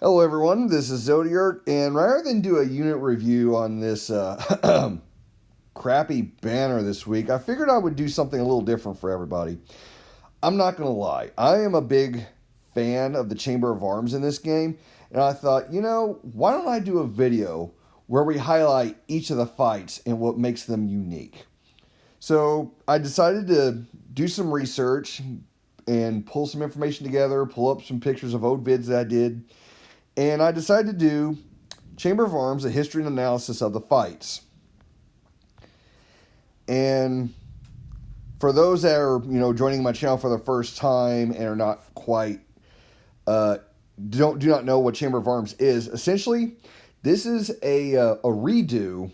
Hello, everyone. This is Zodiac, and rather than do a unit review on this crappy banner this week, I figured I would do something a little different for everybody. I'm not going to lie, I am a big fan of the Chamber of Arms in this game, and I thought, why don't I do a video where we highlight each of the fights and what makes them unique? So I decided to do some research and pull some information together, pull up some pictures of old vids that I did. And I decided to do Chamber of Arms, a history and analysis of the fights. And for those that are, joining my channel for the first time and are not quite, do not know what Chamber of Arms is, essentially, this is a redo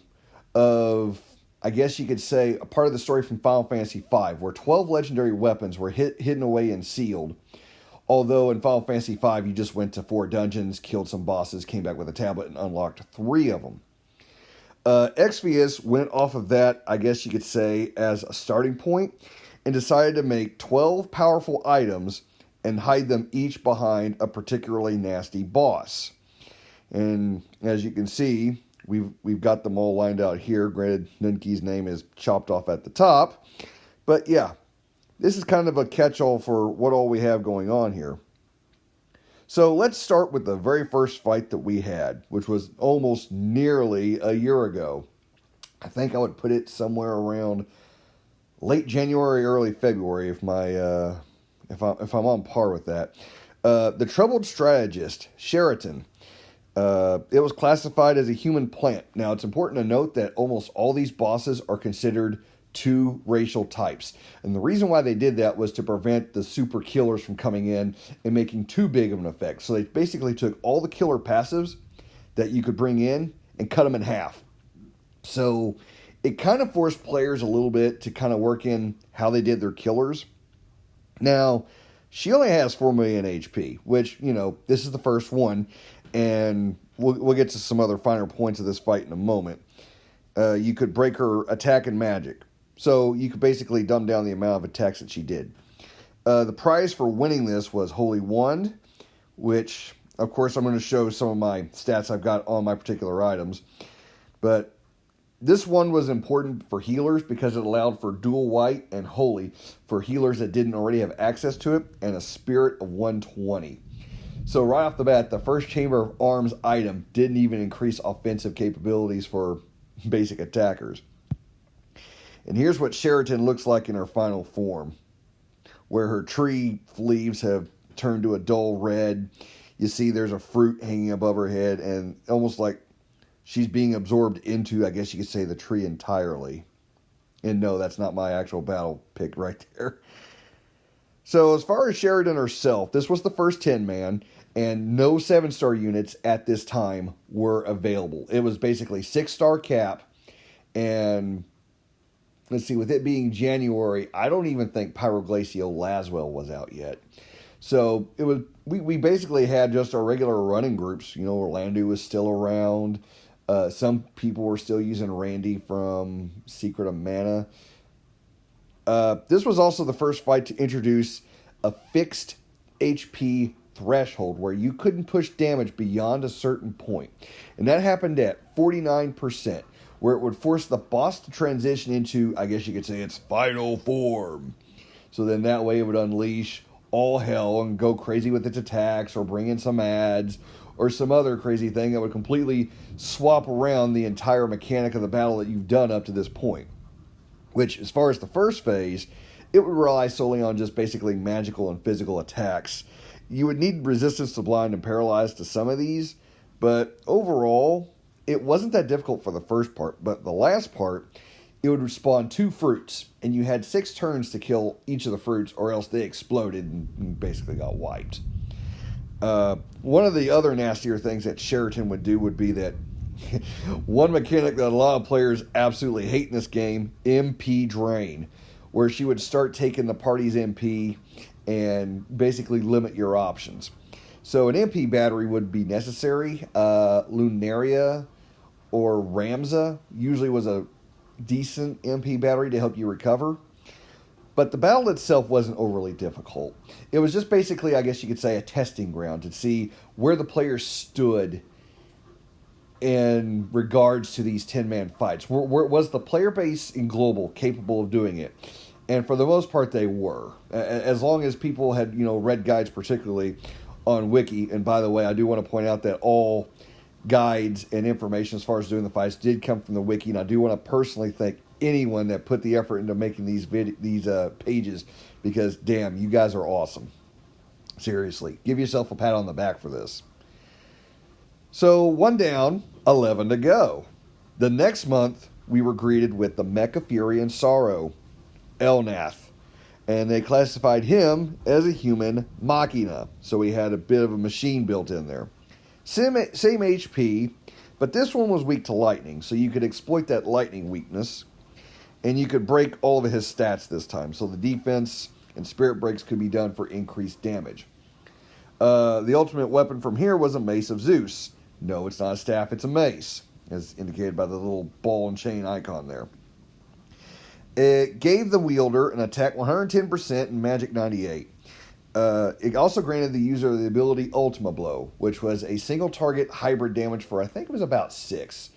of, I guess you could say, a part of the story from Final Fantasy V, where 12 legendary weapons were hidden away and sealed. Although in Final Fantasy V, you just went to 4 dungeons, killed some bosses, came back with a tablet, and unlocked 3 of them. Exvius went off of that, I guess you could say, as a starting point, and decided to make 12 powerful items and hide them each behind a particularly nasty boss. And as you can see, we've got them all lined out here. Granted, Nunki's name is chopped off at the top. But yeah, this is kind of a catch-all for what all we have going on here. So let's start with the very first fight that we had, which was almost nearly a year ago. I think I would put it somewhere around late January, early February, if I'm on par with that. The Troubled Strategist, Sheraton. It was classified as a human plant. Now, it's important to note that almost all these bosses are considered 2 racial types. And the reason why they did that was to prevent the super killers from coming in and making too big of an effect. So they basically took all the killer passives that you could bring in and cut them in half. So it kind of forced players a little bit to kind of work in how they did their killers. Now, she only has 4 million HP, which, this is the first one. And we'll get to some other finer points of this fight in a moment. You could break her attack and magic. So you could basically dumb down the amount of attacks that she did. The prize for winning this was Holy Wand, which, of course, I'm going to show some of my stats I've got on my particular items. But this one was important for healers because it allowed for dual white and holy for healers that didn't already have access to it, and a Spirit of 120. So right off the bat, the first Chamber of Arms item didn't even increase offensive capabilities for basic attackers. And here's what Sheraton looks like in her final form, where her tree leaves have turned to a dull red. You see there's a fruit hanging above her head, and almost like she's being absorbed into, I guess you could say, the tree entirely. And no, that's not my actual battle pick right there. So as far as Sheraton herself, this was the first 10-man, and no 7-star units at this time were available. It was basically 6-star cap, and let's see, with it being January, I don't even think Pyroglacio Laswell was out yet. So it was we basically had just our regular running groups. Orlando was still around. Some people were still using Randy from Secret of Mana. This was also the first fight to introduce a fixed HP threshold where you couldn't push damage beyond a certain point. And that happened at 49%, where it would force the boss to transition into, I guess you could say, its final form. So then that way it would unleash all hell and go crazy with its attacks, or bring in some ads, or some other crazy thing that would completely swap around the entire mechanic of the battle that you've done up to this point. Which, as far as the first phase, it would rely solely on just basically magical and physical attacks. You would need resistance to blind and paralyze to some of these, but overall, it wasn't that difficult for the first part. But the last part, it would spawn 2 fruits, and you had 6 turns to kill each of the fruits, or else they exploded and basically got wiped. One of the other nastier things that Sheraton would do would be that one mechanic that a lot of players absolutely hate in this game, MP Drain, where she would start taking the party's MP and basically limit your options. So an MP battery would be necessary. Lunaria or Ramza usually was a decent MP battery to help you recover. But the battle itself wasn't overly difficult. It was just basically, I guess you could say, a testing ground to see where the players stood in regards to these 10-man fights. Was the player base in Global capable of doing it? And for the most part, they were. As long as people had, read guides, particularly on Wiki. And by the way, I do want to point out that all guides and information as far as doing the fights did come from the Wiki. And I do want to personally thank anyone that put the effort into making these pages, because damn, you guys are awesome. Seriously, give yourself a pat on the back for this. So 1 down, 11 to go. The next month, we were greeted with the Mecha Fury and Sorrow, Elnath, and they classified him as a human machina, so he had a bit of a machine built in there. Same HP, but this one was weak to lightning, so you could exploit that lightning weakness, and you could break all of his stats this time, so the defense and spirit breaks could be done for increased damage. The ultimate weapon from here was a Mace of Zeus. No, it's not a staff, it's a mace, as indicated by the little ball and chain icon there. It gave the wielder an attack 110% and magic 98. It also granted the user the ability Ultima Blow, which was a single target hybrid damage for, I think it was about 6.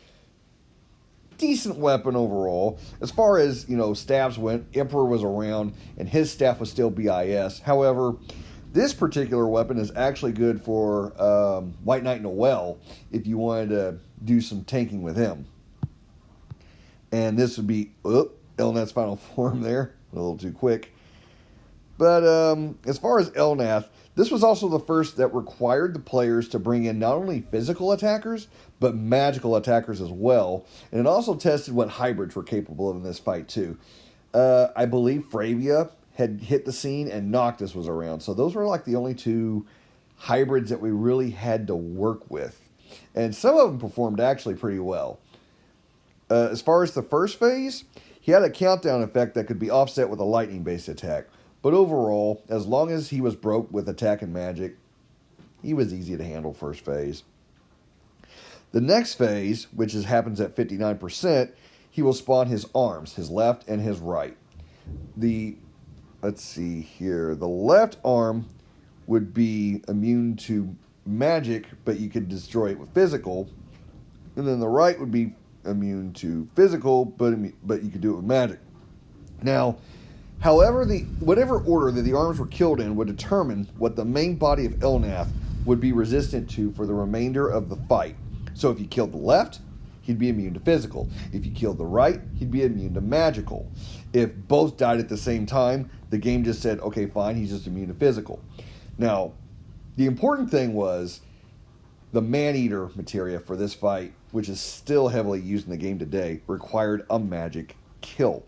Decent weapon overall. As far as, staffs went, Emperor was around, and his staff was still BIS. However, this particular weapon is actually good for White Knight Noel if you wanted to do some tanking with him. And this would be Elnath's final form there. A little too quick. But as far as Elnath, this was also the first that required the players to bring in not only physical attackers, but magical attackers as well. And it also tested what hybrids were capable of in this fight too. I believe Fravia had hit the scene and Noctis was around. So those were like the only 2 hybrids that we really had to work with. And some of them performed actually pretty well. As far as the first phase, he had a countdown effect that could be offset with a lightning-based attack. But overall, as long as he was broke with attack and magic, he was easy to handle first phase. The next phase, which happens at 59%, he will spawn his arms, his left and his right. Let's see here. The left arm would be immune to magic, but you could destroy it with physical. And then the right would be immune to physical, but you could do it with magic. Now, however, whatever order that the arms were killed in would determine what the main body of Elnath would be resistant to for the remainder of the fight. So if you killed the left, he'd be immune to physical. If you killed the right, he'd be immune to magical. If both died at the same time, the game just said, okay, fine, he's just immune to physical. Now, the important thing was the Man-Eater materia for this fight, which is still heavily used in the game today, required a magic kill.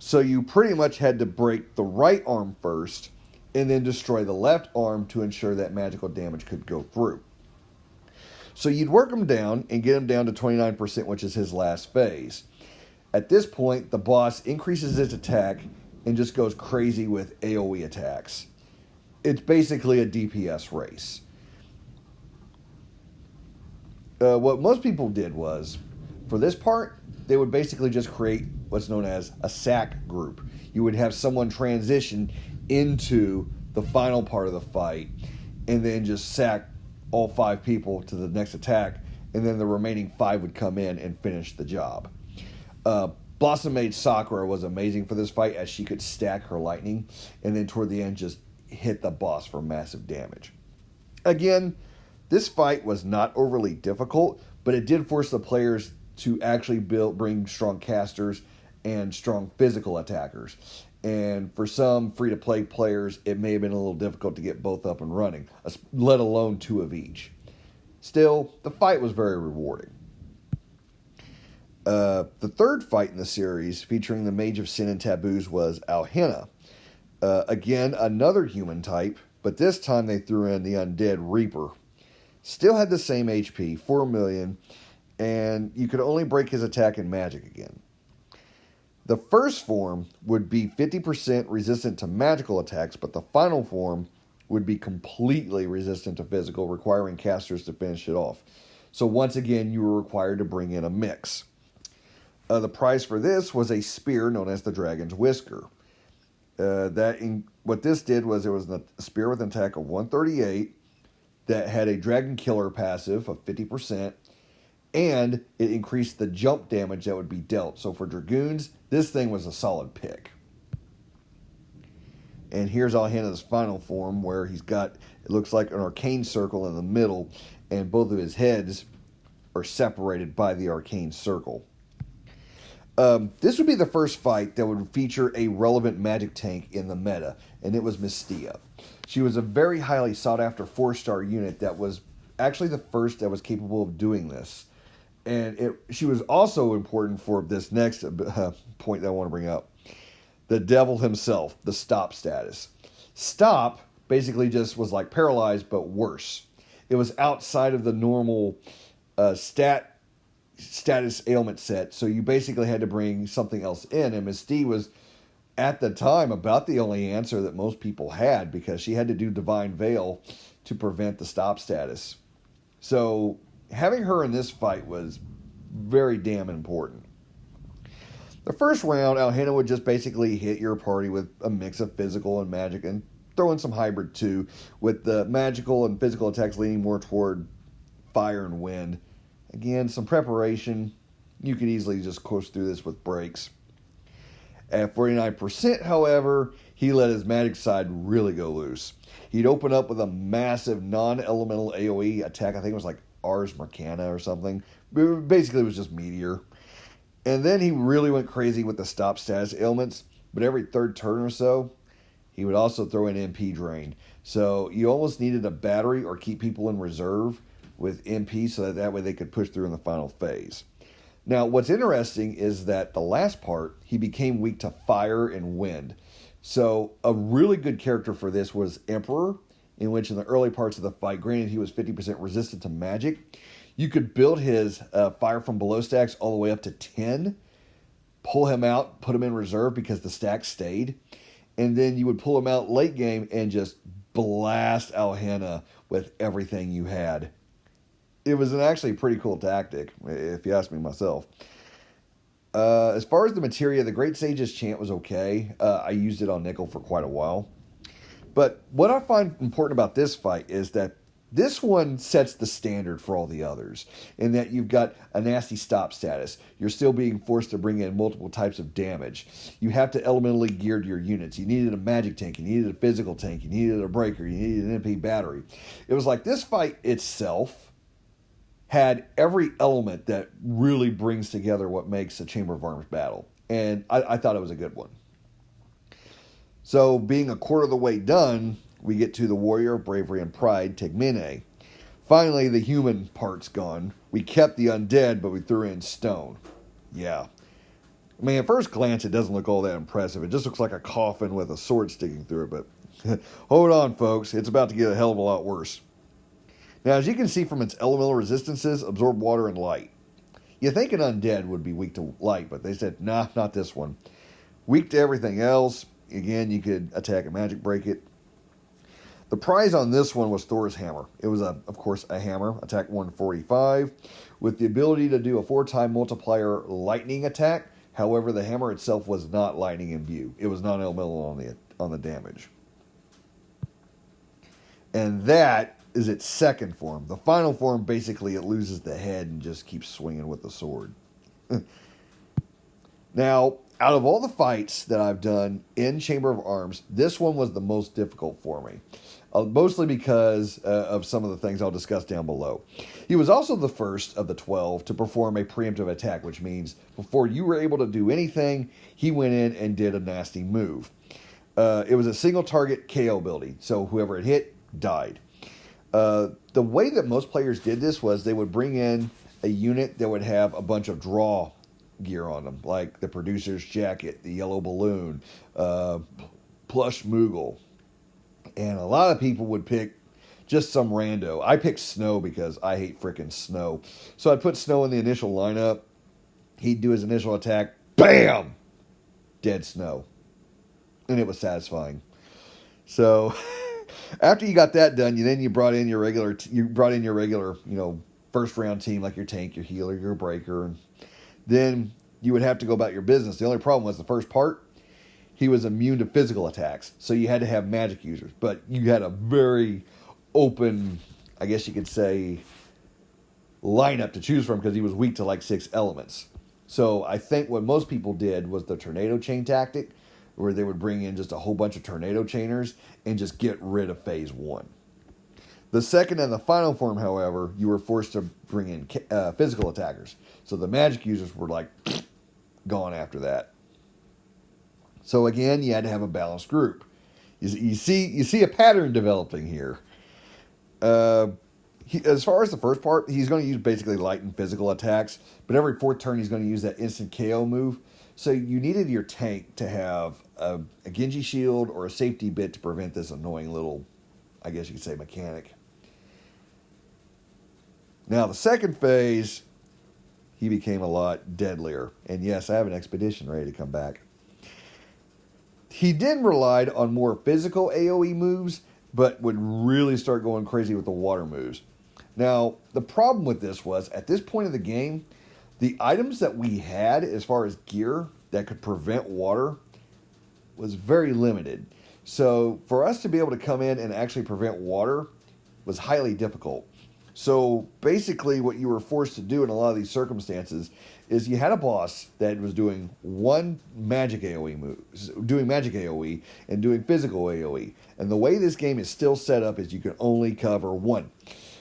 So you pretty much had to break the right arm first and then destroy the left arm to ensure that magical damage could go through. So you'd work him down and get him down to 29%, which is his last phase. At this point, the boss increases his attack and just goes crazy with AoE attacks. It's basically a DPS race. What most people did was, for this part, they would basically just create what's known as a sack group. You would have someone transition into the final part of the fight and then just sack all 5 people to the next attack, and then the remaining 5 would come in and finish the job. Blossom Maid Sakura was amazing for this fight as she could stack her lightning and then toward the end just hit the boss for massive damage. Again, this fight was not overly difficult, but it did force the players to actually bring strong casters and strong physical attackers. And for some free-to-play players, it may have been a little difficult to get both up and running, let alone 2 of each. Still, the fight was very rewarding. The third fight in the series, featuring the Mage of Sin and Taboos, was Alhena. Again, another human type, but this time they threw in the Undead Reaper. Still had the same HP, 4 million, and you could only break his attack and magic again. The first form would be 50% resistant to magical attacks, but the final form would be completely resistant to physical, requiring casters to finish it off. So once again, you were required to bring in a mix. The price for this was a spear known as the Dragon's Whisker. What this did was there was a spear with an attack of 138 that had a Dragon Killer passive of 50%, and it increased the jump damage that would be dealt. So for Dragoons, this thing was a solid pick. And here's Alhena's final form, where he's got, it looks like an arcane circle in the middle, and both of his heads are separated by the arcane circle. This would be the first fight that would feature a relevant magic tank in the meta, and it was Mystia. She was a very highly sought-after 4-star unit that was actually the first that was capable of doing this. And she was also important for this next point that I want to bring up. The devil himself, the stop status. Stop basically just was like paralyzed, but worse. It was outside of the normal status ailment set, so you basically had to bring something else in, and Mystique was at the time about the only answer that most people had, because she had to do Divine Veil to prevent the stop status. So having her in this fight was very damn important. The first round, Alhena would just basically hit your party with a mix of physical and magic, and throw in some hybrid too, with the magical and physical attacks leaning more toward fire and wind. Again, some preparation. You could easily just course through this with breaks. At 49%, however, he let his magic side really go loose. He'd open up with a massive non-elemental AoE attack. I think it was like Ars Mercana or something. Basically, it was just Meteor. And then he really went crazy with the stop status ailments. But every third turn or so, he would also throw in MP Drain. So you almost needed a battery or keep people in reserve with MP so that way they could push through in the final phase. Now, what's interesting is that the last part, he became weak to fire and wind. So a really good character for this was Emperor, in which in the early parts of the fight, granted he was 50% resistant to magic, you could build his fire from below stacks all the way up to 10, pull him out, put him in reserve because the stack stayed, and then you would pull him out late game and just blast Alhena with everything you had. It was an actually pretty cool tactic, if you ask me myself. As far as the materia, the Great Sage's chant was okay. I used it on Nickel for quite a while. But what I find important about this fight is that this one sets the standard for all the others, in that you've got a nasty stop status. You're still being forced to bring in multiple types of damage. You have to elementally gear your units. You needed a magic tank. You needed a physical tank. You needed a breaker. You needed an MP battery. It was like this fight itself had every element that really brings together what makes a Chamber of Arms battle. And I thought it was a good one. So, being a quarter of the way done, we get to the Warrior of Bravery and Pride, Tegmine. Finally, the human part's gone. We kept the undead, but we threw in stone. Yeah. I mean, at first glance, it doesn't look all that impressive. It just looks like a coffin with a sword sticking through it. But hold on, folks. It's about to get a hell of a lot worse. Now, as you can see from its elemental resistances, absorb water and light. You think an undead would be weak to light, but they said, nah, not this one. Weak to everything else. Again, you could attack and magic break it. The prize on this one was Thor's Hammer. It was, of course, a hammer, attack 145, with the ability to do a 4-time multiplier lightning attack. However, the hammer itself was not lightning imbue. It was non-elemental on the damage. And that is its second form. The final form, basically, it loses the head and just keeps swinging with the sword. Now, out of all the fights that I've done in Chamber of Arms, this one was the most difficult for me. Mostly because of some of the things I'll discuss down below. He was also the first of the 12 to perform a preemptive attack, which means before you were able to do anything, he went in and did a nasty move. It was a single target KO ability, so whoever it hit died. The way that most players did this was they would bring in a unit that would have a bunch of draw gear on them, like the Producer's Jacket, the Yellow Balloon, Plush Moogle. And a lot of people would pick just some rando. I picked Snow because I hate frickin' Snow. So I'd put Snow in the initial lineup. He'd do his initial attack. BAM! Dead Snow. And it was satisfying. So after you got that done, you brought in your regular, first round team, like your tank, your healer, your breaker. And then you would have to go about your business. The only problem was the first part. he was immune to physical attacks. So you had to have magic users. But you had a very open, I guess you could say, lineup to choose from because he was weak to like 6 elements. So I think what most people did was the tornado chain tactic, where they would bring in just a whole bunch of tornado chainers and just get rid of phase 1. The second and the final form, however, you were forced to bring in physical attackers. So the magic users were like gone after that. So again, you had to have a balanced group. You see a pattern developing here. As far as the first part, he's going to use basically light and physical attacks, but every 4th turn he's going to use that instant KO move. So you needed your tank to have a Genji shield or a safety bit to prevent this annoying little, I guess you could say, mechanic. Now the second phase, he became a lot deadlier. And yes, I have an expedition ready to come back. He then relied on more physical AoE moves, but would really start going crazy with the water moves. Now, the problem with this was, at this point of the game, the items that we had as far as gear that could prevent water was very limited. So for us to be able to come in and actually prevent water was highly difficult. So basically what you were forced to do in a lot of these circumstances is you had a boss that was doing one magic AoE move, doing magic AoE and doing physical AoE. And the way this game is still set up is you can only cover one.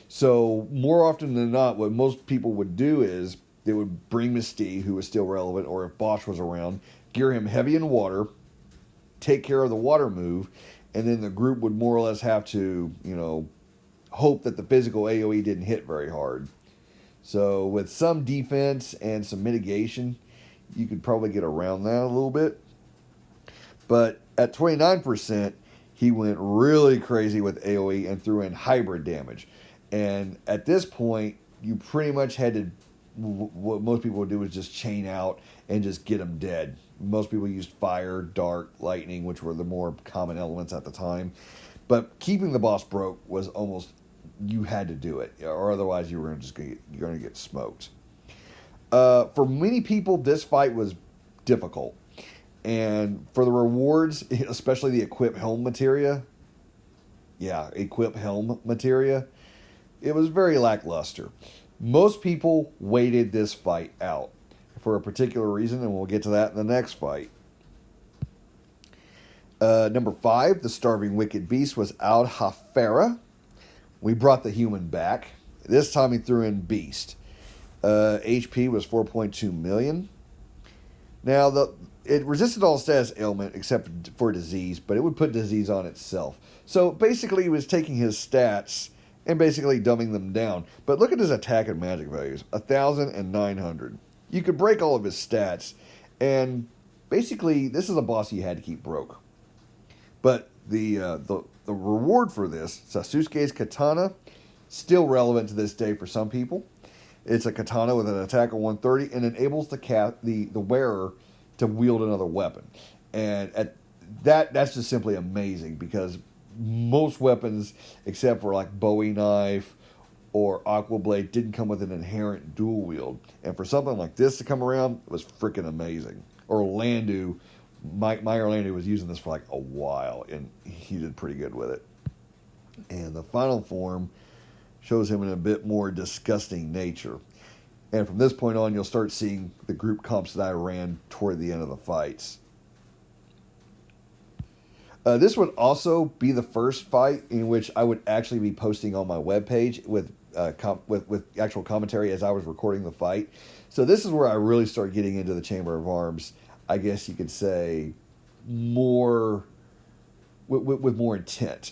So more often than not, what most people would do is they would bring Mystique, who was still relevant, or if Bosch was around, gear him heavy in water, take care of the water move, and then the group would more or less have to, hope that the physical AoE didn't hit very hard. So with some defense and some mitigation, you could probably get around that a little bit. But at 29%, he went really crazy with AoE and threw in hybrid damage. And at this point, you pretty much had to, what most people would do is just chain out and just get them dead. Most people used fire, dark, lightning, which were the more common elements at the time. But keeping the boss broke was almost, you had to do it, or otherwise you were you're going to get smoked. For many people, this fight was difficult. And for the rewards, especially the equip helm materia, it was very lackluster. Most people waited this fight out for a particular reason, and we'll get to that in the next fight. Number 5, the Starving Wicked Beast, was Al-Hafara. We brought the human back. This time he threw in Beast. HP was 4.2 million. Now, it resisted all status ailment except for disease, but it would put disease on itself. So basically he was taking his stats and basically dumbing them down. But look at his attack and magic values, 1,000 and 900. You could break all of his stats, and basically this is a boss you had to keep broke. But the reward for this, Sasuke's Katana, still relevant to this day for some people. It's a katana with an attack of 130 and enables the wearer to wield another weapon. And that's just simply amazing, because most weapons, except for like Bowie knife or Aqua Blade, didn't come with an inherent dual wield. And for something like this to come around, it was freaking amazing. Orlando, my Orlando was using this for like a while, and he did pretty good with it. And the final form shows him in a bit more disgusting nature. And from this point on, you'll start seeing the group comps that I ran toward the end of the fights. This would also be the first fight in which I would actually be posting on my webpage with actual commentary as I was recording the fight. So this is where I really start getting into the Chamber of Arms, I guess you could say, more with more intent.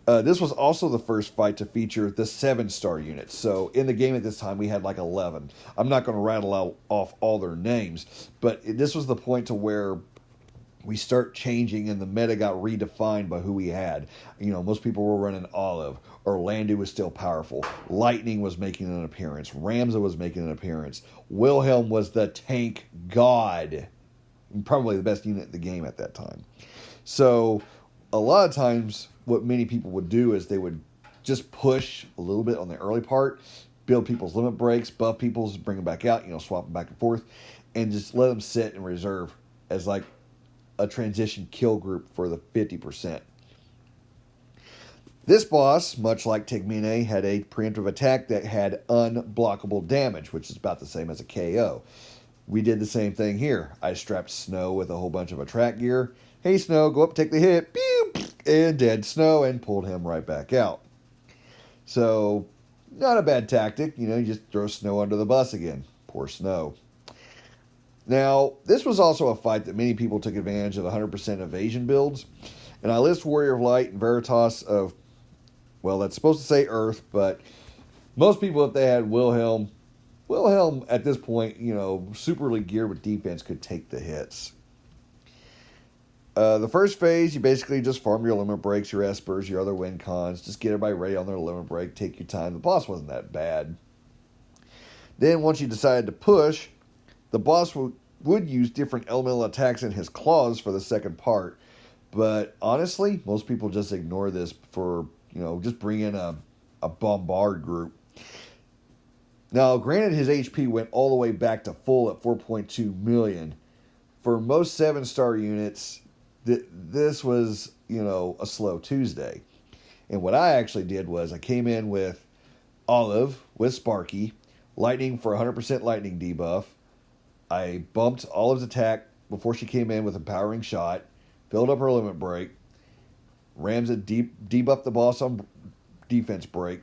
This was also the first fight to feature the 7-star units. So in the game at this time, we had like 11. I'm not going to rattle off all their names, but this was the point to where we start changing and the meta got redefined by who we had. Most people were running Olive. Orlando was still powerful. Lightning was making an appearance. Ramza was making an appearance. Wilhelm was the tank god. Probably the best unit in the game at that time. So a lot of times what many people would do is they would just push a little bit on the early part, build people's limit breaks, buff people's, bring them back out, swap them back and forth, and just let them sit in reserve as like a transition kill group for the 50%. This boss, much like Tegmine, had a preemptive attack that had unblockable damage, which is about the same as a KO. We did the same thing here. I strapped Snow with a whole bunch of attract gear. Hey Snow, go up, take the hit, pew, and dead Snow, and pulled him right back out. So, not a bad tactic. You just throw Snow under the bus again. Poor Snow. Now, this was also a fight that many people took advantage of 100% evasion builds. And I list Warrior of Light and Veritas of, well, that's supposed to say Earth, but most people, if they had Wilhelm at this point, superly geared with defense, could take the hits. The first phase, you basically just farm your limit breaks, your espers, your other win cons. Just get everybody ready on their limit break. Take your time. The boss wasn't that bad. Then once you decided to push, the boss would use different elemental attacks in his claws for the second part. But honestly, most people just ignore this for, just bring in a bombard group. Now, granted, his HP went all the way back to full at 4.2 million. For most 7-star units, this was, a slow Tuesday. And what I actually did was I came in with Olive, with Sparky, Lightning for 100% Lightning debuff. I bumped Olive's attack before she came in with Empowering Shot, filled up her limit break. Ramza debuffed the boss on defense break.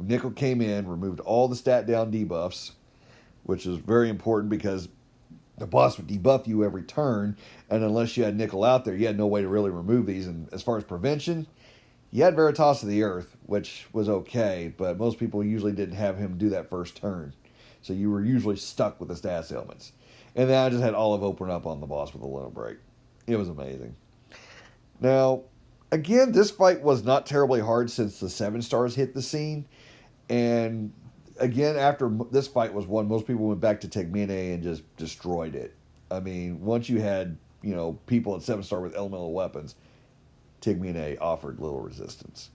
Nickel came in, removed all the stat down debuffs, which is very important because the boss would debuff you every turn, and unless you had Nickel out there, you had no way to really remove these. And as far as prevention, you had Veritas of the Earth, which was okay, but most people usually didn't have him do that first turn. So you were usually stuck with the stats ailments. And then I just had Olive open up on the boss with a limit break. It was amazing. Now, again, this fight was not terribly hard since the 7-stars hit the scene. And again, after this fight was won, most people went back to Tegmine and just destroyed it. I mean, once you had, people at 7-star with elemental weapons, Tegmine offered little resistance.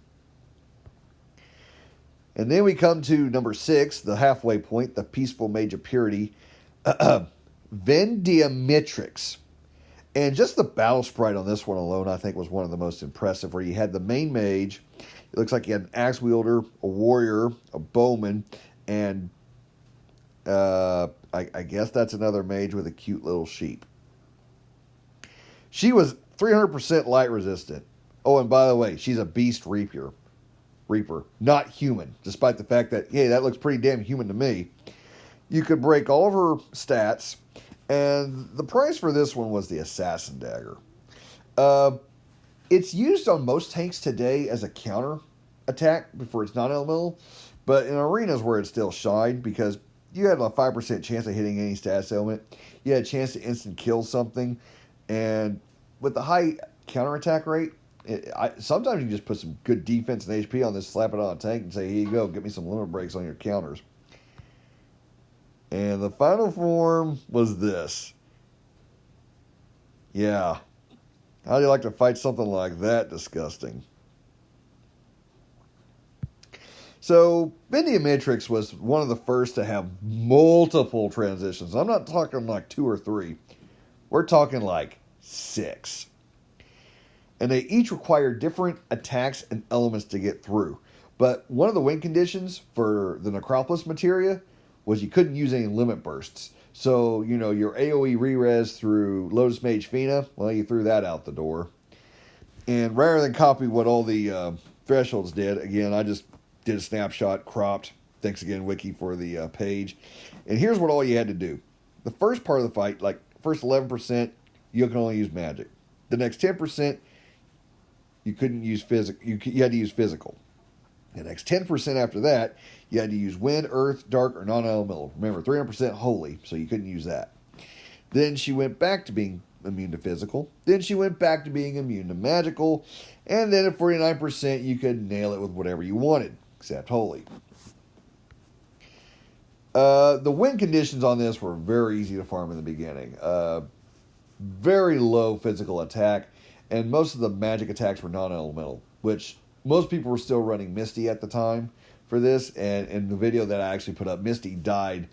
And then we come to number 6, the halfway point, the Peaceful Mage of Purity, Vendiametrix. And just the battle sprite on this one alone, I think, was one of the most impressive, where you had the main mage. It looks like you had an axe wielder, a warrior, a bowman, and I guess that's another mage with a cute little sheep. She was 300% light resistant. Oh, and by the way, she's a beast reaper, not human, despite the fact that, hey, that looks pretty damn human to me. You could break all of her stats, and the price for this one was the Assassin Dagger. It's used on most tanks today as a counter attack before it's non-elemental, but in arenas where it still shined, because you had a 5% chance of hitting any stats element, you had a chance to instant kill something, and with the high counter attack rate, sometimes you just put some good defense and HP on this, slap it on a tank, and say, here you go, get me some limit breaks on your counters. And the final form was this. Yeah. How do you like to fight something like that disgusting? So, Vendiametrix was one of the first to have multiple transitions. I'm not talking like 2 or 3. We're talking like 6. And they each require different attacks and elements to get through. But one of the win conditions for the Necropolis materia was you couldn't use any limit bursts. So, your AoE re-res through Lotus Mage Fina, well, you threw that out the door. And rather than copy what all the thresholds did, again, I just did a snapshot, cropped. Thanks again, Wiki, for the page. And here's what all you had to do. The first part of the fight, like first 11%, you can only use magic. The next 10%, you couldn't use physical. You had to use physical. The next 10% after that, you had to use wind, earth, dark, or non-elemental. Remember, 300% holy, so you couldn't use that. Then she went back to being immune to physical. Then she went back to being immune to magical. And then at 49%, you could nail it with whatever you wanted, except holy. The win conditions on this were very easy to farm in the beginning. Very low physical attack, and most of the magic attacks were non-elemental, which most people were still running Misty at the time for this, and in the video that I actually put up, Misty died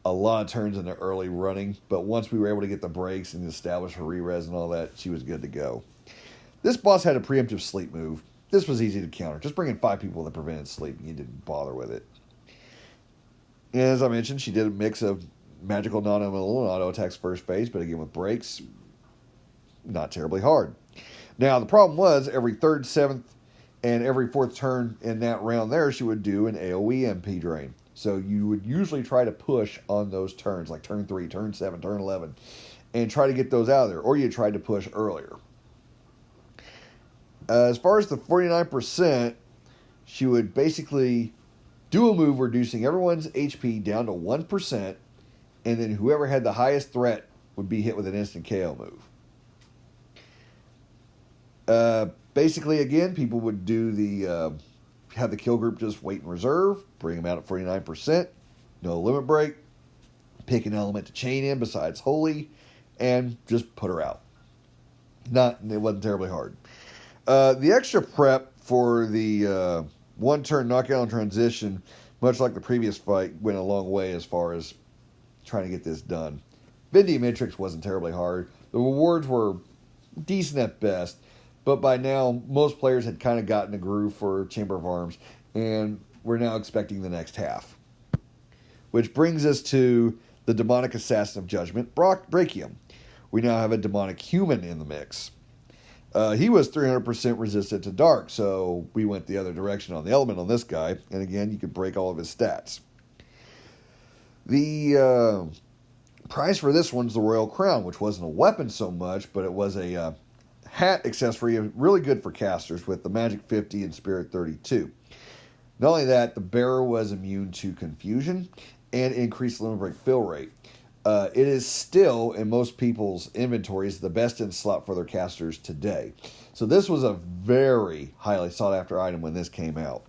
a lot of turns in the early running, but once we were able to get the breaks and establish her re-res and all that, she was good to go. This boss had a preemptive sleep move. This was easy to counter. Just bring in 5 people that prevented sleep, and you didn't bother with it. And as I mentioned, she did a mix of magical, non-elemental, and auto attacks first phase, but again with breaks, not terribly hard. Now, the problem was every 3rd, 7th, and every 4th turn in that round there, she would do an AoE MP drain. So you would usually try to push on those turns, like turn 3, turn 7, turn 11, and try to get those out of there, or you tried to push earlier. As far as the 49%, she would basically do a move reducing everyone's HP down to 1%, and then whoever had the highest threat would be hit with an instant KO move. Basically, again, people would do have the kill group just wait in reserve, bring them out at 49%, no limit break, pick an element to chain in besides holy, and just put her out. It wasn't terribly hard. The extra prep for the one-turn knockout and transition, much like the previous fight, went a long way as far as trying to get this done. Vindium Matrix wasn't terribly hard. The rewards were decent at best, but by now, most players had kind of gotten a groove for Chamber of Arms, and we're now expecting the next half. Which brings us to the Demonic Assassin of Judgment, Brachium. We now have a demonic human in the mix. He was 300% resistant to dark, so we went the other direction on the element on this guy, and again, you could break all of his stats. The prize for this one's the Royal Crown, which wasn't a weapon so much, but it was a hat accessory, really good for casters with the Magic 50 and Spirit 32. Not only that, the bearer was immune to confusion and increased limit break fill rate. It is still, in most people's inventories, the best in slot for their casters today. So this was a very highly sought after item when this came out.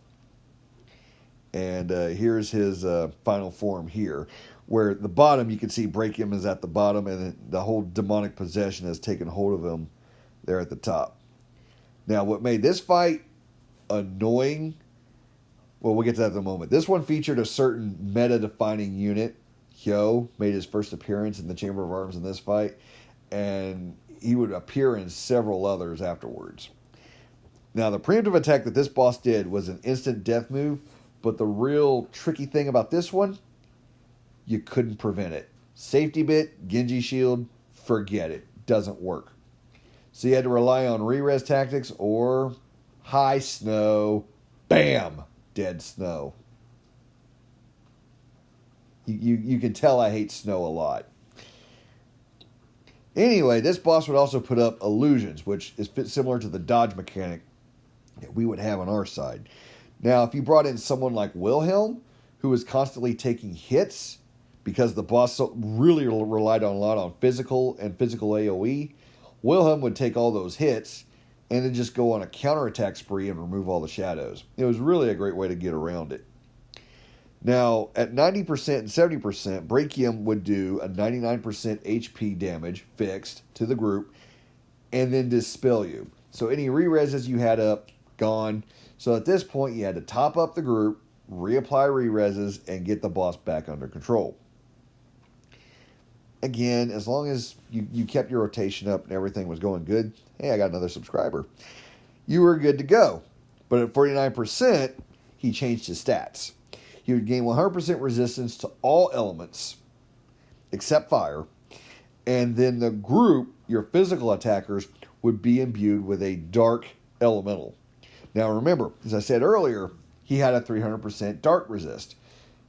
And here's his final form here, where the bottom, you can see Brachium is at the bottom, and the whole demonic possession has taken hold of him there at the top. Now, what made this fight annoying, well, we'll get to that in a moment. This one featured a certain meta-defining unit. Hyo made his first appearance in the Chamber of Arms in this fight, and he would appear in several others afterwards. Now, the preemptive attack that this boss did was an instant death move, but the real tricky thing about this one, you couldn't prevent it. Safety bit, Genji shield, forget it. Doesn't work. So you had to rely on re-res tactics or high snow, bam, dead snow. You can tell I hate snow a lot. Anyway, this boss would also put up illusions, which is similar to the dodge mechanic that we would have on our side. Now, if you brought in someone like Wilhelm, who was constantly taking hits, because the boss really relied on a lot on physical and physical AoE, Wilhelm would take all those hits and then just go on a counterattack spree and remove all the shadows. It was really a great way to get around it. Now, at 90% and 70%, Brachium would do a 99% HP damage fixed to the group and then dispel you. So any re-reses you had up, gone. So at this point, you had to top up the group, reapply re-reses, and get the boss back under control. Again, as long as you kept your rotation up and everything was going good, hey, I got another subscriber, you were good to go. But at 49%, he changed his stats. He would gain 100% resistance to all elements except fire, and then the group, your physical attackers, would be imbued with a dark elemental. Now remember, as I said earlier, he had a 300% dark resist.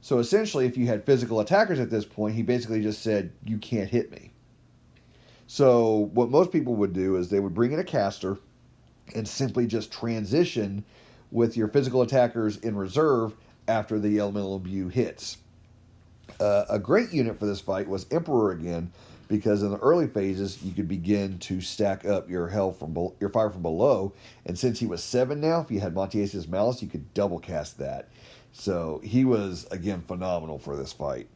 So essentially, if you had physical attackers at this point, he basically just said, you can't hit me. So what most people would do is they would bring in a caster and simply just transition with your physical attackers in reserve after the elemental imbue hits. A great unit for this fight was Emperor again, because in the early phases, you could begin to stack up your health from your fire from below. And since he was 7 now, if you had Montiasis Malice, you could double cast that. So he was, again, phenomenal for this fight.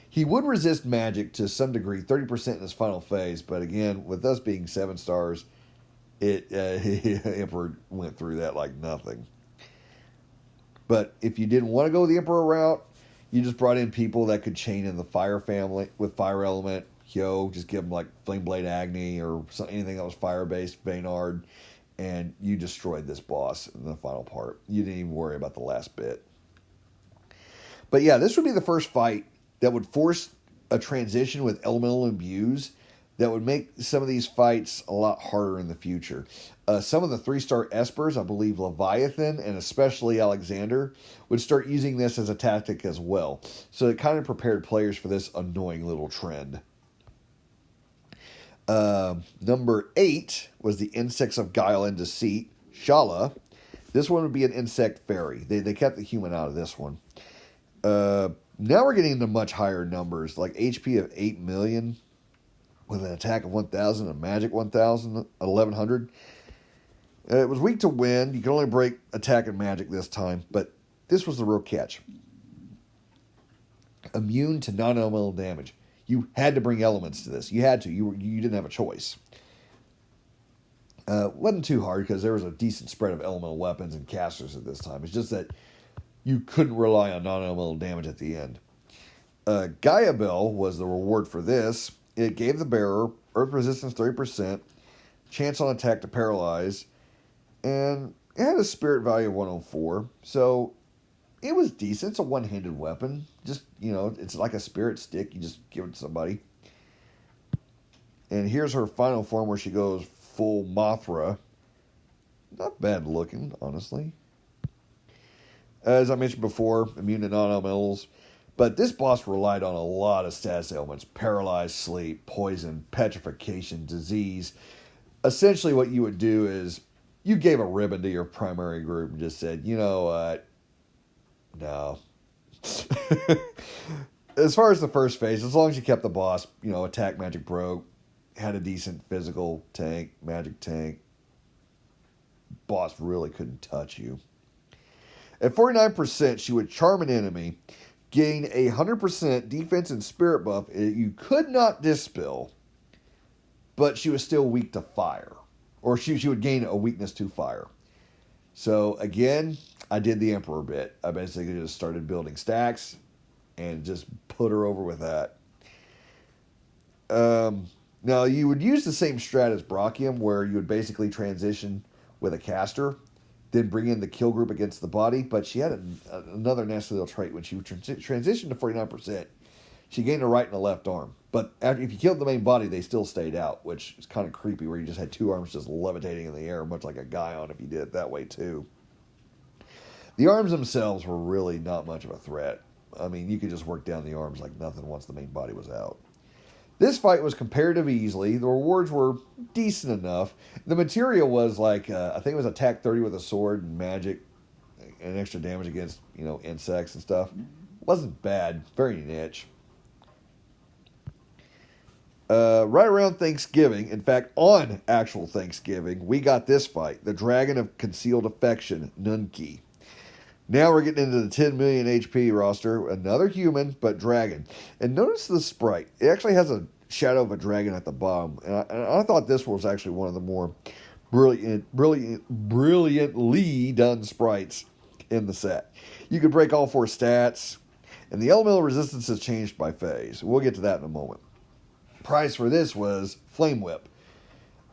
He would resist magic to some degree, 30% in his final phase. But again, with us being 7 stars, Emperor went through that like nothing. But if you didn't want to go the Emperor route, You just brought in people that could chain in the fire family with fire element. Just give them like Flame Blade Agni or anything that was fire based, Baynard, and you destroyed this boss in the final part. You didn't even worry about the last bit. But yeah, this would be the first fight that would force a transition with elemental imbues that would make some of these fights a lot harder in the future. Some of the 3-star Espers, I believe Leviathan and especially Alexander, would start using this as a tactic as well. So it kind of prepared players for this annoying little trend. Number 8 was the Insects of Guile and Deceit, Shala. This one would be an insect fairy. They kept the human out of this one. Now we're getting into much higher numbers, like HP of 8 million with an attack of 1,000, a magic 1,000, 1,100. It was weak to wind. You can only break attack and magic this time, but this was the real catch. Immune to non-elemental damage. You had to bring elements to this. You had to. You didn't have a choice. Wasn't too hard because there was a decent spread of elemental weapons and casters at this time. It's just that you couldn't rely on non-elemental damage at the end. Gaia Bell was the reward for this. It gave the bearer earth resistance 30%, chance on attack to paralyze, and it had a spirit value of 104. So it was decent. It's a one-handed weapon. Just, it's like a spirit stick. You just give it to somebody. And here's her final form where she goes full Mothra. Not bad looking, honestly. As I mentioned before, immune to non-elementals. But this boss relied on a lot of status ailments. Paralyzed, sleep, poison, petrification, disease. Essentially what you would do is you gave a ribbon to your primary group and just said, you know what? No. As far as the first phase, as long as you kept the boss, attack magic broke, had a decent physical tank, magic tank, boss really couldn't touch you. At 49%, she would charm an enemy, gain a 100% defense and spirit buff you could not dispel, but she was still weak to fire. Or she would gain a weakness to fire. So, again, I did the Emperor bit. I basically just started building stacks and just put her over with that. Now, you would use the same strat as Brachium, where you would basically transition with a caster, then bring in the kill group against the body, but she had another nasty little trait. When she transitioned to 49%, she gained a right and a left arm. But if you killed the main body, they still stayed out, which is kind of creepy, where you just had two arms just levitating in the air, much like a Guion if you did it that way too. The arms themselves were really not much of a threat. I mean, you could just work down the arms like nothing once the main body was out. This fight was comparatively easily. The rewards were decent enough. The materia was like, I think it was attack 30 with a sword and magic and extra damage against, insects and stuff. Wasn't bad. Very niche. Right around Thanksgiving, in fact, on actual Thanksgiving, we got this fight. The Dragon of Concealed Affection, Nunki. Now we're getting into the 10 million HP roster. Another human, but dragon. And notice the sprite. It actually has a shadow of a dragon at the bottom. And I thought this was actually one of the more brilliantly done sprites in the set. You could break all 4 stats. And the elemental resistance has changed by phase. We'll get to that in a moment. Price for this was Flame Whip.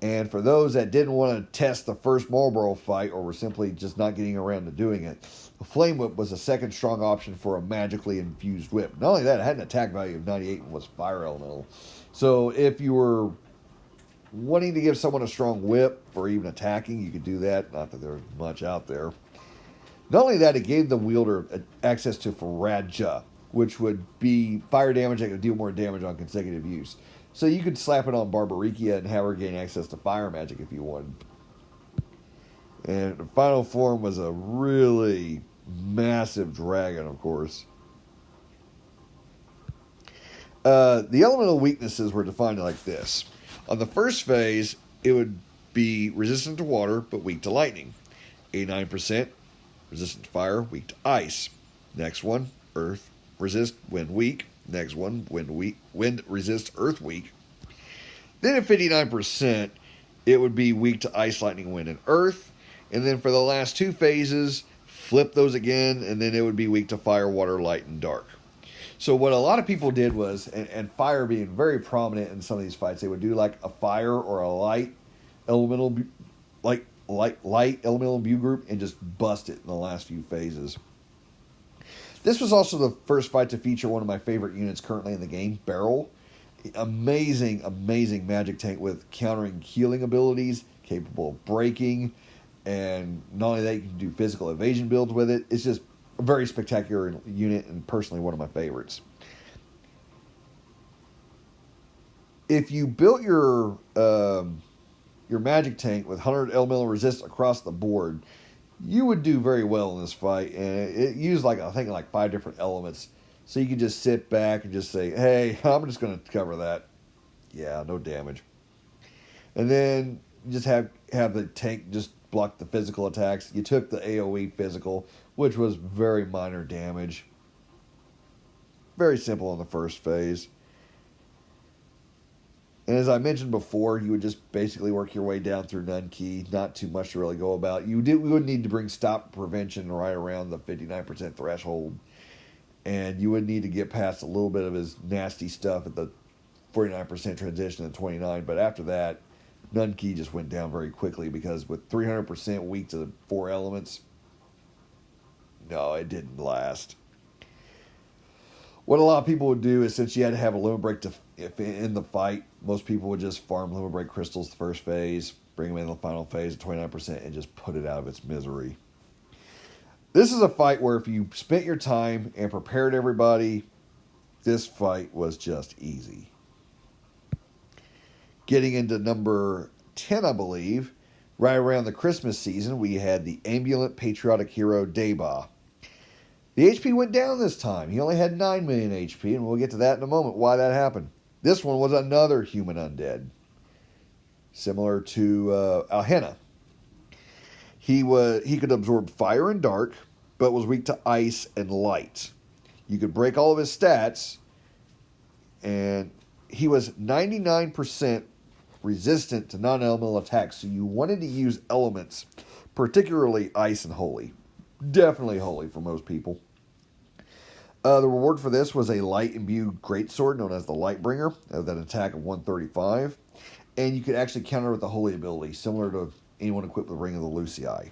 And for those that didn't want to test the first Marlboro fight or were simply just not getting around to doing it, the Flame Whip was a second strong option for a magically infused whip. Not only that, it had an attack value of 98 and was fire elemental. So if you were wanting to give someone a strong whip for even attacking, you could do that. Not that there's much out there. Not only that, it gave the wielder access to Faradja, which would be fire damage that could deal more damage on consecutive use. So you could slap it on Barbarikia and have her gain access to fire magic if you wanted. And the final form was a really massive dragon, of course. The elemental weaknesses were defined like this. On the first phase, it would be resistant to water, but weak to lightning. 89%, resistant to fire, weak to ice. Next one, earth, resist, wind, weak. Next one, wind resist, earth, weak. Then at 59%, it would be weak to ice, lightning, wind, and earth. And then for the last 2 phases, flip those again, and then it would be weak to fire, water, light, and dark. So what a lot of people did was, and fire being very prominent in some of these fights, they would do like a fire or a light elemental, light elemental imbue group, and just bust it in the last few phases. This was also the first fight to feature one of my favorite units currently in the game, Beryl. Amazing magic tank with countering healing abilities, capable of breaking, and not only that, you can do physical evasion builds with it. It's just a very spectacular unit, and personally one of my favorites. If you built your magic tank with 100 elemental resist across the board, you would do very well in this fight, and it used I think 5 different elements. So you could just sit back and just say, hey, I'm just going to cover that. Yeah, no damage. And then you just have the tank just block the physical attacks. You took the AoE physical, which was very minor damage. Very simple in the first phase. And as I mentioned before, you would just basically work your way down through Nun Key. Not too much to really go about. We would need to bring stop prevention right around the 59% threshold. And you would need to get past a little bit of his nasty stuff at the 49% transition to 29. But after that, Nun Key just went down very quickly, because with 300% weak to the 4 elements, no, it didn't last. What a lot of people would do is, since you had to have a limit break if in the fight, most people would just farm limit break crystals the first phase, bring them in the final phase at 29%, and just put it out of its misery. This is a fight where if you spent your time and prepared everybody, this fight was just easy. Getting into number 10, I believe, right around the Christmas season, we had the Ambulant Patriotic Hero Deba. The HP went down this time. He only had 9 million HP, and we'll get to that in a moment, why that happened. This one was another human undead, similar to Alhenna. He could absorb fire and dark, but was weak to ice and light. You could break all of his stats, and he was 99% resistant to non-elemental attacks, so you wanted to use elements, particularly ice and holy. Definitely holy for most people. The reward for this was a light imbued greatsword known as the Lightbringer, with an attack of 135, and you could actually counter with the holy ability, similar to anyone equipped with Ring of the Lucii.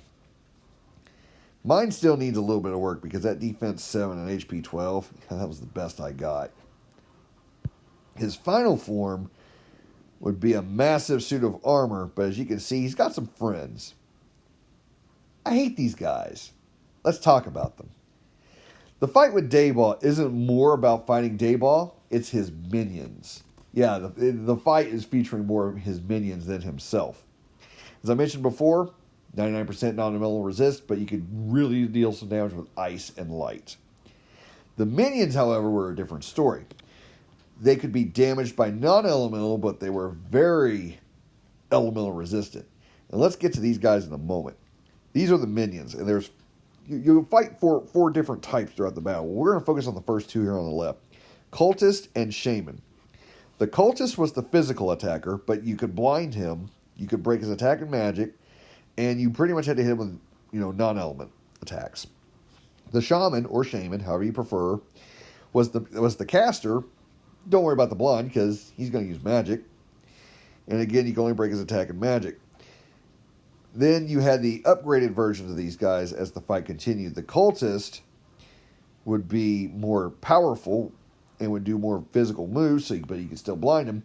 Mine still needs a little bit of work, because that defense 7 and HP 12, that was the best I got. His final form would be a massive suit of armor, but as you can see, he's got some friends. I hate these guys. Let's talk about them. The fight with Dayball isn't more about fighting Dayball, it's his minions. Yeah, the fight is featuring more of his minions than himself. As I mentioned before, 99% non-elemental resist, but you could really deal some damage with ice and light. The minions, however, were a different story. They could be damaged by non-elemental, but they were very elemental resistant. And let's get to these guys in a moment. These are the minions, and you fight four different types throughout the battle. We're going to focus on the first 2 here on the left. Cultist and Shaman. The Cultist was the physical attacker, but you could blind him, you could break his attack and magic, and you pretty much had to hit him with non-element attacks. The Shaman, or Shaman, however you prefer, was the caster. Don't worry about the blind, because he's going to use magic. And again, you can only break his attack and magic. Then you had the upgraded versions of these guys as the fight continued. The Cultist would be more powerful and would do more physical moves, but you could still blind him.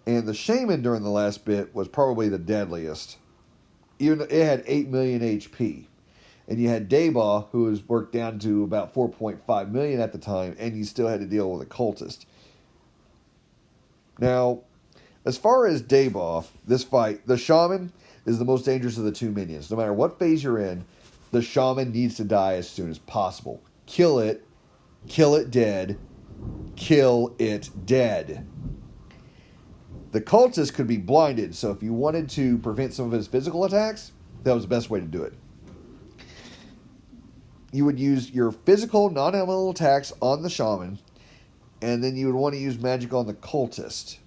And the Shaman during the last bit was probably the deadliest. Even it had 8 million HP. And you had Dayball, who was worked down to about 4.5 million at the time, and you still had to deal with a Cultist. Now, as far as Dayball, this fight, the Shaman is the most dangerous of the 2 minions. No matter what phase you're in, the Shaman needs to die as soon as possible. Kill it dead, kill it dead. The Cultist could be blinded, so if you wanted to prevent some of his physical attacks, that was the best way to do it. You would use your physical non-elemental attacks on the Shaman, and then you would want to use magic on the Cultist.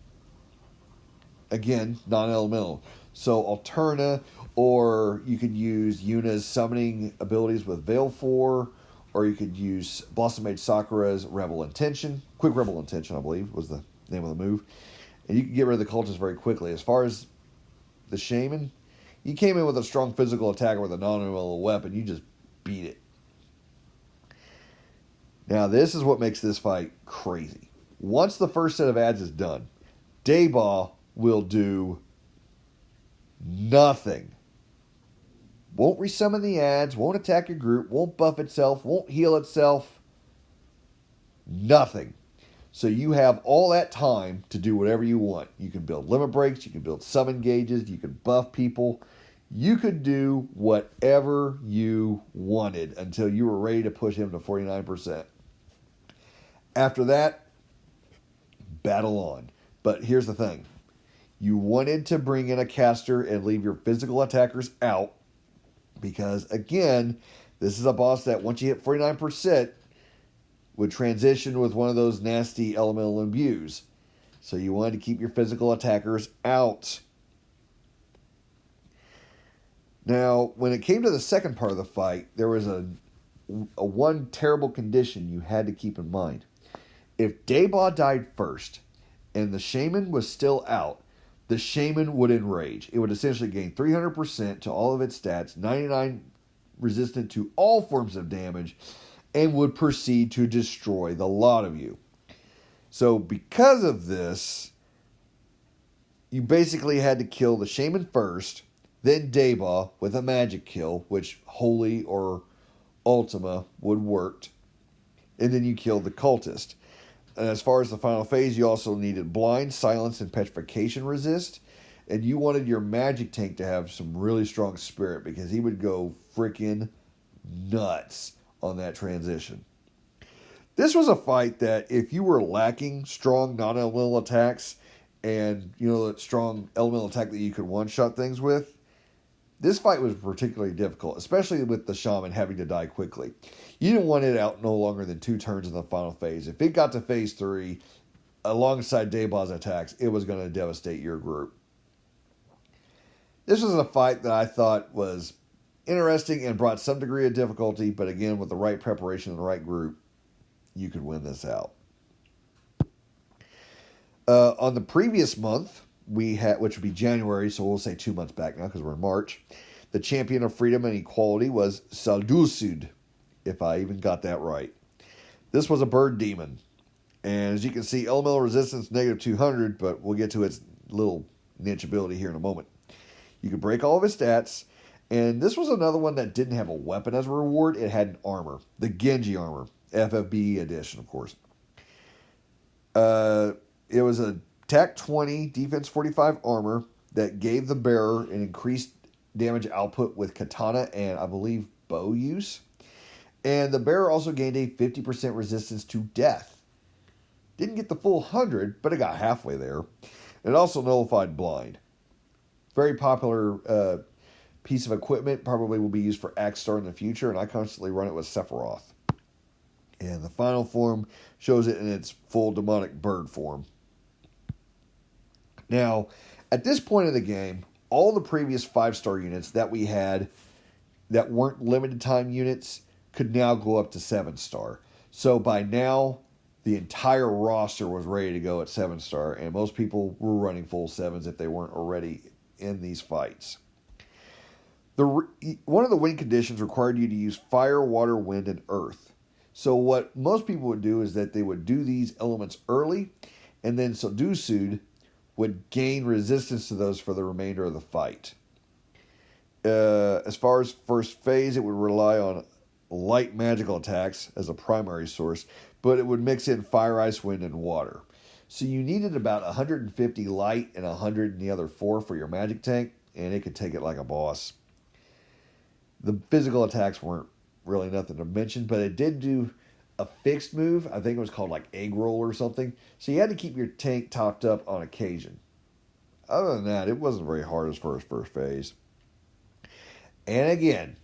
Again, non-elemental. So Alterna, or you could use Yuna's summoning abilities with Veil 4, or you could use Blossom Mage Sakura's Rebel Intention. Quick Rebel Intention, I believe, was the name of the move. And you can get rid of the cultist very quickly. As far as the Shaman, you came in with a strong physical attacker with a non-elemental weapon. You just beat it. Now, this is what makes this fight crazy. Once the first set of ads is done, Dayball will do nothing. Won't resummon the ads, won't attack your group, won't buff itself, won't heal itself. Nothing. So you have all that time to do whatever you want. You can build limit breaks, you can build summon gauges, you can buff people. You could do whatever you wanted until you were ready to push him to 49%. After that, battle on. But here's the thing. You wanted to bring in a caster and leave your physical attackers out because, again, this is a boss that once you hit 49% would transition with one of those nasty elemental imbues. So you wanted to keep your physical attackers out. Now, when it came to the second part of the fight, there was a one terrible condition you had to keep in mind. If Dayball died first and the Shaman was still out, the Shaman would enrage. It would essentially gain 300% to all of its stats, 99 resistant to all forms of damage, and would proceed to destroy the lot of you. So because of this, you basically had to kill the Shaman first, then Dayball with a magic kill, which Holy or Ultima would work, and then you killed the cultist. And as far as the final phase, you also needed Blind, Silence, and Petrification resist. And you wanted your magic tank to have some really strong spirit because he would go freaking nuts on that transition. This was a fight that if you were lacking strong non-elemental attacks and, that strong elemental attack that you could one-shot things with, this fight was particularly difficult, especially with the Shaman having to die quickly. You didn't want it out no longer than 2 turns in the final phase. If it got to phase 3, alongside Dayball's attacks, it was going to devastate your group. This was a fight that I thought was interesting and brought some degree of difficulty, but again, with the right preparation and the right group, you could win this out. On the previous month, we had, which would be January, so we'll say 2 months back now because we're in March. The champion of freedom and equality was Saldusud, if I even got that right. This was a bird demon. And as you can see, elemental resistance negative 200, but we'll get to its little niche ability here in a moment. You could break all of its stats. And this was another one that didn't have a weapon as a reward. It had an armor. The Genji armor. FFB edition, of course. It was a attack 20, defense 45 armor that gave the bearer an increased damage output with katana and, I believe, bow use. And the bearer also gained a 50% resistance to death. Didn't get the full 100, but it got halfway there. It also nullified blind. Very popular piece of equipment, probably will be used for Axstar in the future, and I constantly run it with Sephiroth. And the final form shows it in its full demonic bird form. Now, at this point in the game, all the previous 5-star units that we had that weren't limited time units could now go up to 7-star. So by now, the entire roster was ready to go at 7-star, and most people were running full 7s if they weren't already in these fights. One of the win conditions required you to use fire, water, wind, and earth. So what most people would do is that they would do these elements early, and then Saldusud would gain resistance to those for the remainder of the fight. As far as first phase, it would rely on light magical attacks as a primary source, but it would mix in fire, ice, wind, and water. So you needed about 150 light and 100 in the other 4 for your magic tank, and it could take it like a boss. The physical attacks weren't really nothing to mention, but it did do a fixed move. I think it was called like egg roll or something. So you had to keep your tank topped up on occasion. Other than that, it wasn't very hard as far as first phase. And again,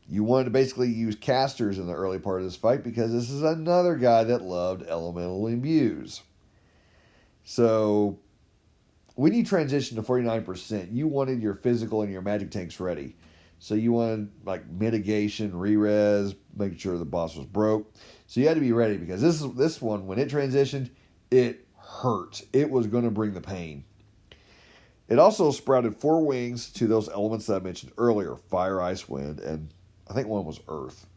you wanted to basically use casters in the early part of this fight because this is another guy that loved elemental imbues. So when you transition to 49%, you wanted your physical and your magic tanks ready. So you wanted like mitigation, re-res, making sure the boss was broke. So you had to be ready because this one, when it transitioned, it hurt. It was going to bring the pain. It also sprouted 4 wings to those elements that I mentioned earlier: fire, ice, wind, and I think one was earth.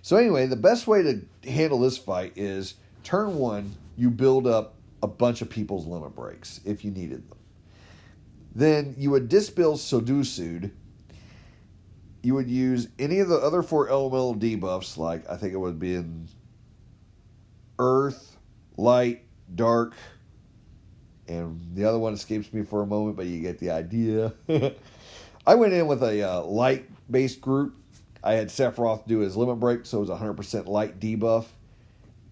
So anyway, the best way to handle this fight is turn 1, you build up a bunch of people's limit breaks if you needed them. Then you would disbuild Sudusud. You would use any of the other 4 elemental debuffs, like I think it would be in Earth, Light, Dark, and the other one escapes me for a moment, but you get the idea. I went in with a light-based group. I had Sephiroth do his limit break, so it was 100% light debuff.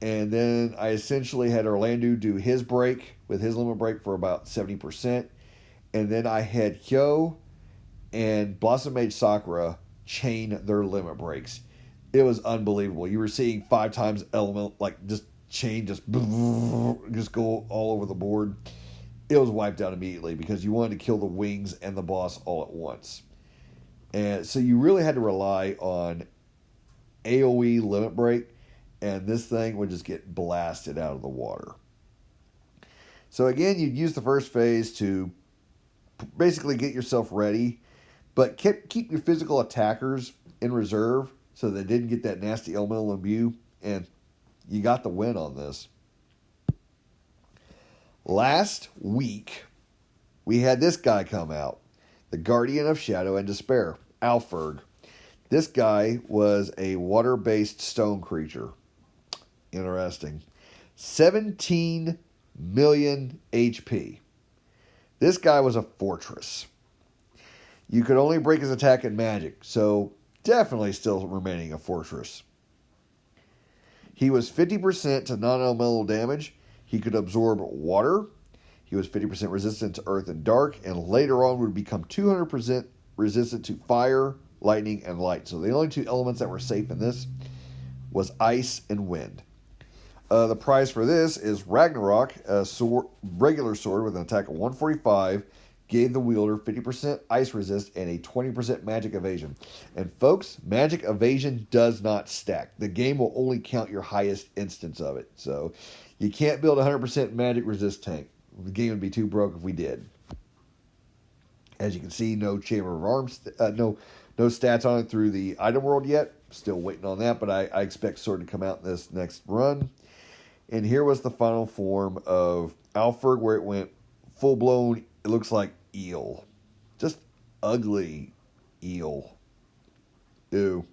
And then I essentially had Orlando do his break with his limit break for about 70%. And then I had Hyo and Blossom Mage Sakura chain their limit breaks. It was unbelievable. You were seeing 5 times element, like just chain, just go all over the board. It was wiped out immediately because you wanted to kill the wings and the boss all at once. And so you really had to rely on AoE limit break, and this thing would just get blasted out of the water. So again, you'd use the first phase to basically get yourself ready, but keep your physical attackers in reserve so they didn't get that nasty elemental imbue, and you got the win on this. Last week, we had this guy come out, the Guardian of Shadow and Despair, Alfurg. This guy was a water-based stone creature. Interesting. 17 million HP. This guy was a fortress. You could only break his attack in magic, so definitely still remaining a fortress. He was 50% to non-elemental damage. He could absorb water. He was 50% resistant to earth and dark, and later on would become 200% resistant to fire, lightning, and light. So the only 2 elements that were safe in this was ice and wind. The prize for this is Ragnarok, a regular sword with an attack of 145, gave the wielder 50% ice resist and a 20% magic evasion. And folks, magic evasion does not stack. The game will only count your highest instance of it. So you can't build a 100% magic resist tank. The game would be too broke if we did. As you can see, no Chamber of Arms, no stats on it through the item world yet. Still waiting on that, but I expect Sword to come out in this next run. And here was the final form of Alfurg, where it went full-blown, it looks like eel. Just ugly eel. Ew.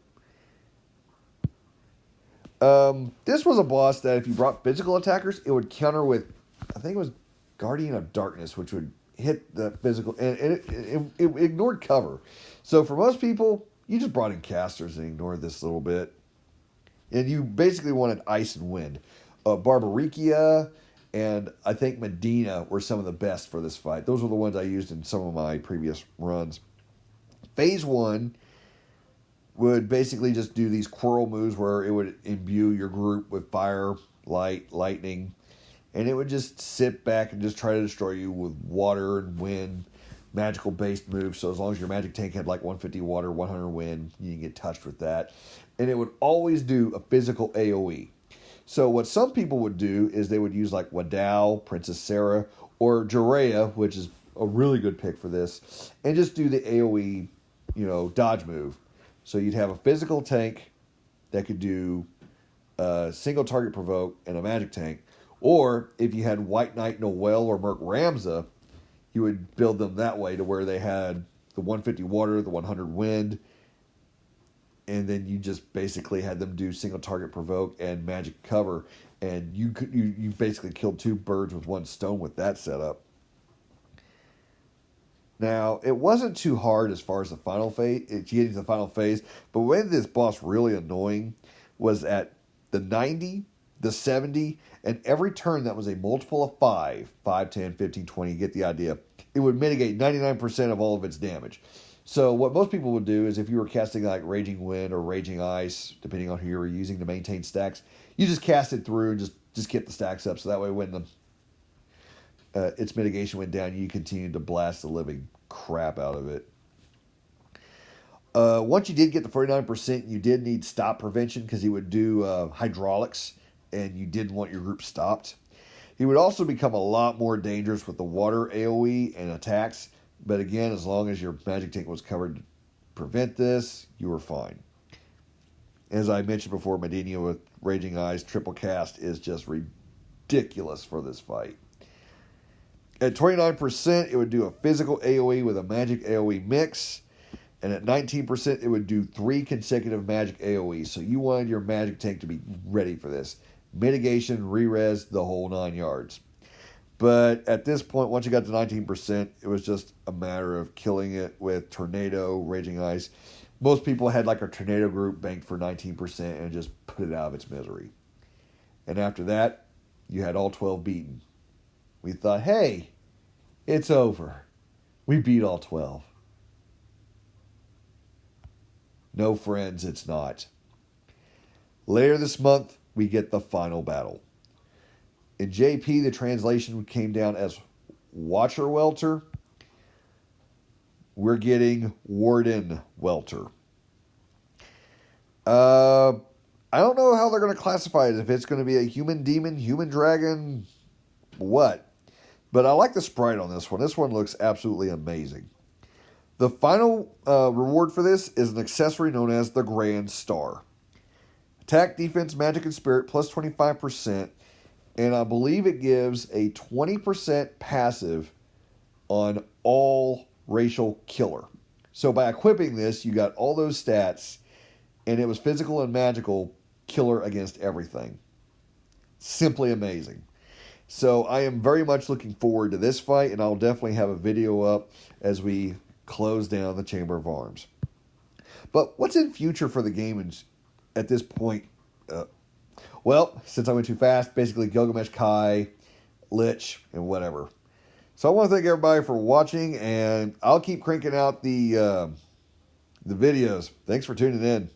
This was a boss that if you brought physical attackers, it would counter with, I think it was Guardian of Darkness, which would hit the physical, and it ignored cover. So for most people, you just brought in casters and ignored this little bit. And you basically wanted ice and wind. Barbaricia and I think Medina were some of the best for this fight. Those were the ones I used in some of my previous runs. Phase 1 would basically just do these quarrel moves where it would imbue your group with fire, light, lightning, and it would just sit back and just try to destroy you with water and wind, magical based moves. So as long as your magic tank had like 150 water, 100 wind, you didn't get touched with that. And it would always do a physical AoE. So what some people would do is they would use like Wadao, Princess Sarah, or Jiraiya, which is a really good pick for this, and just do the AoE, dodge move. So you'd have a physical tank that could do a single target provoke and a magic tank. Or if you had White Knight Noel or Merc Ramza, you would build them that way to where they had the 150 water, the 100 wind, and then you just basically had them do single target provoke and magic cover, and you basically killed 2 birds with 1 stone with that setup. Now, it wasn't too hard as far as the final phase, getting to the final phase, but what made this boss really annoying was at the 90, the 70, and every turn that was a multiple of 5, 10, 15, 20, you get the idea, it would mitigate 99% of all of its damage. So what most people would do is if you were casting like Raging Wind or Raging Ice, depending on who you were using to maintain stacks, you just cast it through and just get the stacks up. So that way when its mitigation went down, you continued to blast the living crap out of it. Once you did get to 49%, you did need stop prevention because he would do hydraulics, and you didn't want your group stopped. He would also become a lot more dangerous with the water AoE and attacks, but again, as long as your magic tank was covered to prevent this, you were fine. As I mentioned before, Medina with Raging Eyes triple cast is just ridiculous for this fight. At 29%, it would do a physical AoE with a magic AoE mix. And at 19%, it would do 3 consecutive magic AoE. So you wanted your magic tank to be ready for this. Mitigation, re-res, the whole 9 yards. But at this point, once you got to 19%, it was just a matter of killing it with Tornado, Raging Ice. Most people had like a Tornado group banked for 19% and just put it out of its misery. And after that, you had all 12 beaten. We thought, hey, it's over. We beat all 12. No, friends, it's not. Later this month, we get the final battle. In JP, the translation came down as Watcher Welter. We're getting Warden Welter. I don't know how they're going to classify it. If it's going to be a human demon, human dragon, what? But I like the sprite on this one. This one looks absolutely amazing. The final reward for this is an accessory known as the Grand Star. Attack, defense, magic, and spirit plus 25%. And I believe it gives a 20% passive on all racial killer. So by equipping this, you got all those stats, and it was physical and magical killer against everything. Simply amazing. So I am very much looking forward to this fight, and I'll definitely have a video up as we close down the Chamber of Arms. But what's in future for the game at this point? Well, since I went too fast, basically Gilgamesh, Kai, Lich, and whatever. So I want to thank everybody for watching, and I'll keep cranking out the videos. Thanks for tuning in.